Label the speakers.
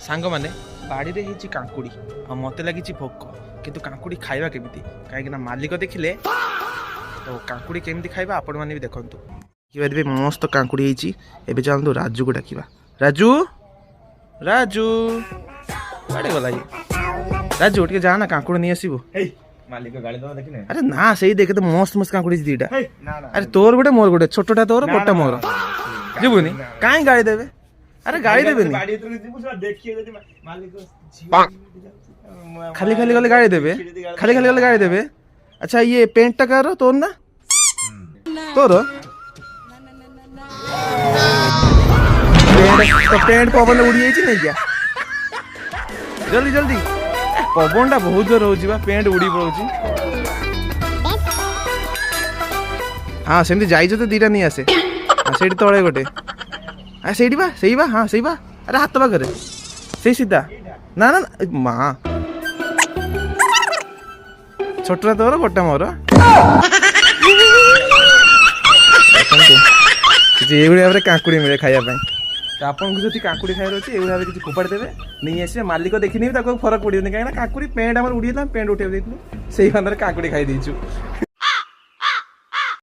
Speaker 1: सांग मैंने बाड़ी रे हिची कांकुड़ी आ मते लागिची भोक किंतु कांकुड़ी खाइबा केमिति काहेकि ना मालिक देखिले तो कांकुड़ी केमिति खाइबा आपण माने भी देखंतु किबा देबे मस्त कांकुड़ी हिची एबे जानतो राजू को डाकिबा राजू राजू गाड़ी गला राजू उठ के जा ना कांकुड़ी नहीं आसीबो
Speaker 2: मालिक गाड़ी दो देखिने
Speaker 1: अरे ना सही देखे तो मस्त मस्त कांकुड़ी दीटा अरे तोर गोटे मोर गोटे छोटटा तोर मोटा मोर जीवनी काई गाड़ी देबे अरे गाड़ी देबे नहीं
Speaker 2: गाड़ी तो जीबु सब देखिए जदी मालिक
Speaker 1: खाली खाली गले गाड़ी देबे खाली खाली गले गाड़ी देबे अच्छा ये पेंट टा करो तोर ना तोर तो पेंट पवन उड़ी जाई छी नहीं क्या जल्दी जल्दी पवन टा बहुत जोर होची बा पेंट उड़ी पड़ोची हां सेमती जाई तो दीटा नहीं आसे हां सेठी तळे गोटे आ सेठी बा सही बा हां सही बा अरे हाथ बा करे सही सीधा ना ना मां छोटा तोर गोटा मोर किसी एगुड़ी भाव कांकुड़ी मिले खाइबा आपन को जति कांकुड़ी खाइर अछि एगुड़ी भाव किसी फोपाड़ी देबे नहीं आसे मालिक देखि नहीं ताको फरक पड़ियो नहीं काहे ना कांकुड़ी पेंट हमर उड़ीला पेंट उठे देइतु सेही अंदर कांकुड़ी खाइ दिछु